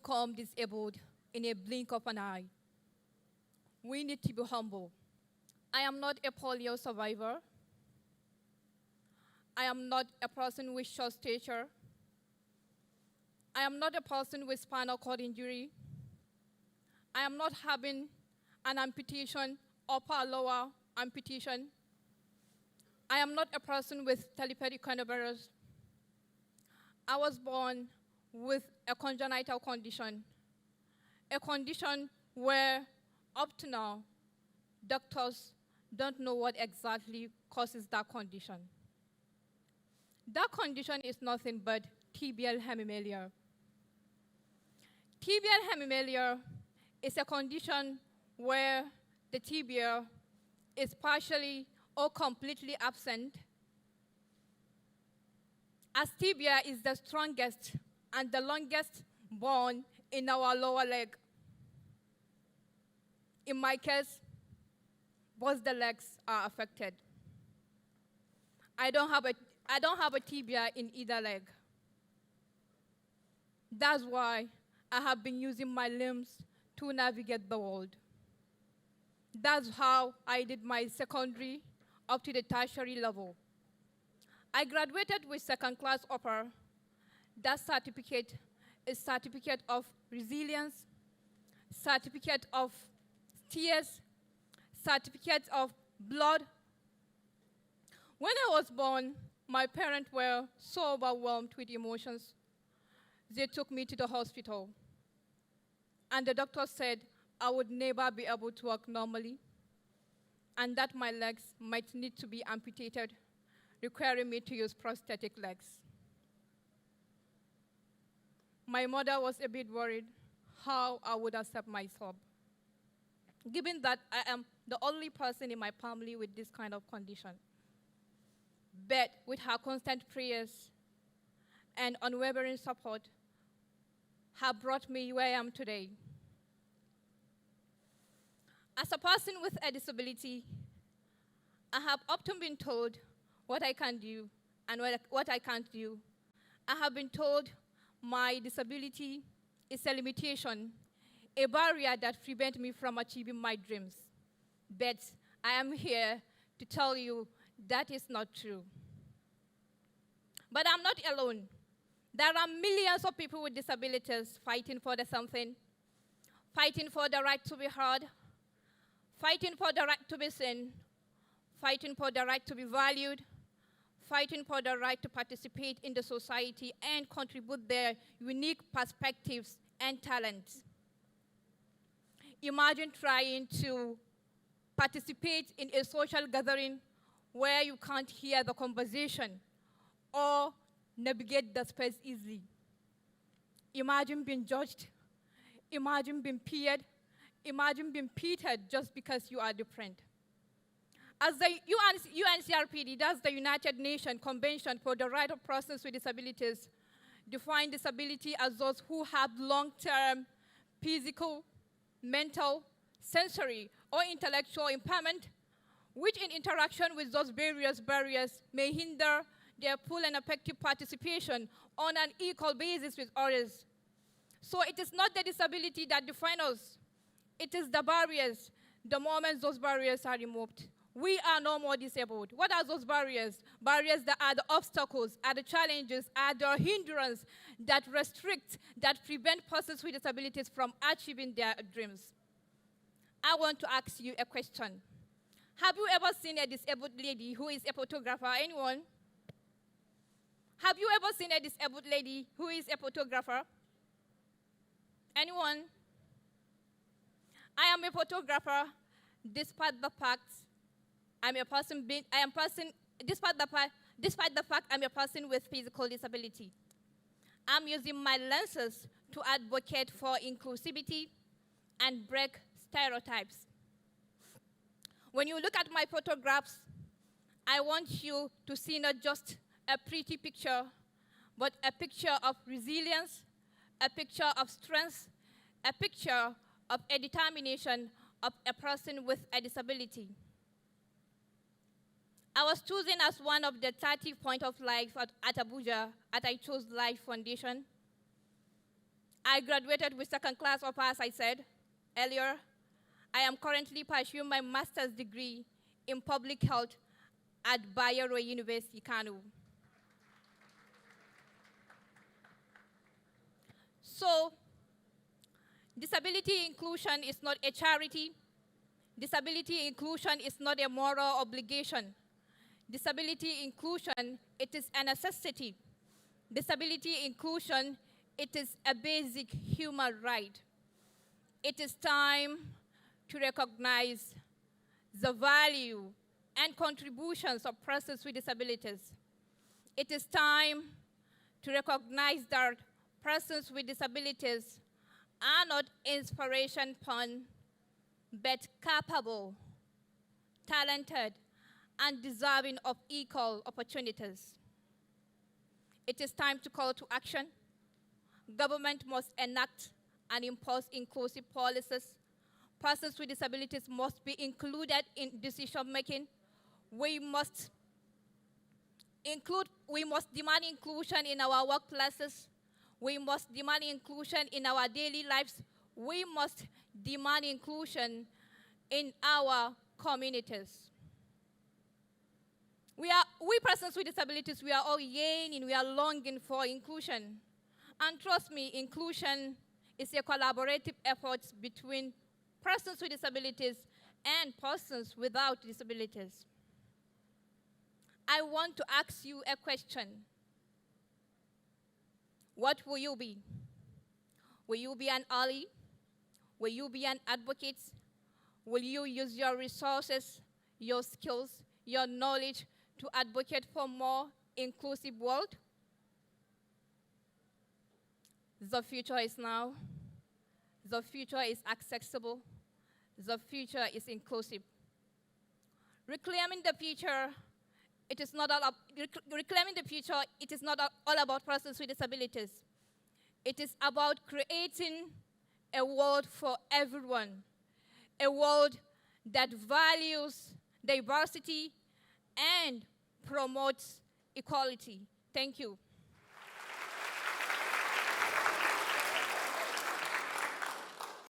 become disabled in a blink of an eye. We need to be humble. I am not a polio survivor. I am not a person with short stature. I am not a person with spinal cord injury. I am not having an amputation, upper lower amputation. I am not a person with telepathic coronavirus. I was born with a congenital condition, a condition where up to now, doctors don't know what exactly causes that condition. That condition is nothing but tibial hemimelia. Tibial hemimelia is a condition where the tibia is partially or completely absent, as tibia is the strongest and the longest bone in our lower leg. In my case, both the legs are affected. I don't have a tibia in either leg. That's why I have been using my limbs to navigate the world. That's how I did my secondary up to the tertiary level. I graduated with second-class upper. That certificate is certificate of resilience, certificate of tears, certificate of blood. When I was born, my parents were so overwhelmed with emotions. They took me to the hospital, and the doctor said I would never be able to walk normally, and that my legs might need to be amputated, requiring me to use prosthetic legs. My mother was a bit worried how I would accept myself, given that I am the only person in my family with this kind of condition. But with her constant prayers and unwavering support, have brought me where I am today. As a person with a disability, I have often been told what I can do and what I can't do. I have been told my disability is a limitation, a barrier that prevents me from achieving my dreams. But I am here to tell you that is not true. But I'm not alone. There are millions of people with disabilities fighting for the something, fighting for the right to be heard, fighting for the right to be seen, fighting for the right to be valued, fighting for the right to participate in the society and contribute their unique perspectives and talents. Imagine trying to participate in a social gathering where you can't hear the conversation or navigate the space easily. Imagine being judged. Imagine being peered. Imagine being pitted just because you are different. As the UNCRPD, that's the United Nations Convention for the Right of Persons with Disabilities, define disability as those who have long-term physical, mental, sensory, or intellectual impairment, which in interaction with those various barriers may hinder their full and effective participation on an equal basis with others. So it is not the disability that defines us. It is the barriers. The moment those barriers are removed, we are no more disabled. What are those barriers? Barriers that are the obstacles, are the challenges, are the hindrance that restrict, that prevent persons with disabilities from achieving their dreams. I want to ask you a question. Have you ever seen a disabled lady who is a photographer? Anyone? Have you ever seen a disabled lady who is a photographer? Anyone? I am a photographer, despite the fact despite the fact I'm a person with physical disability. I'm using my lenses to advocate for inclusivity and break stereotypes. When you look at my photographs, I want you to see not just a pretty picture, but a picture of resilience, a picture of strength, a picture of a determination of a person with a disability. I was chosen as one of the 30 points of life at Abuja at I Chose Life Foundation. I graduated with second class or as I said earlier. I am currently pursuing my master's degree in public health at Bayero University, Kano. So, disability inclusion is not a charity. Disability inclusion is not a moral obligation. Disability inclusion, it is a necessity. Disability inclusion, it is a basic human right. It is time to recognize the value and contributions of persons with disabilities. It is time to recognize that persons with disabilities are not inspiration porn, but capable, talented, and deserving of equal opportunities. It is time to call to action. Government must enact and impose inclusive policies. Persons with disabilities must be included in decision-making. We must demand inclusion in our workplaces. We must demand inclusion in our daily lives. We must demand inclusion in our communities. We persons with disabilities, we are all yearning, we are longing for inclusion. And trust me, inclusion is a collaborative effort between persons with disabilities and persons without disabilities. I want to ask you a question. What will you be? Will you be an ally? Will you be an advocate? Will you use your resources, your skills, your knowledge to advocate for a more inclusive world? The future is now. The future is accessible. The future is inclusive. Reclaiming the future, it is not all about persons with disabilities. It is about creating a world for everyone, a world that values diversity and promotes equality. Thank you.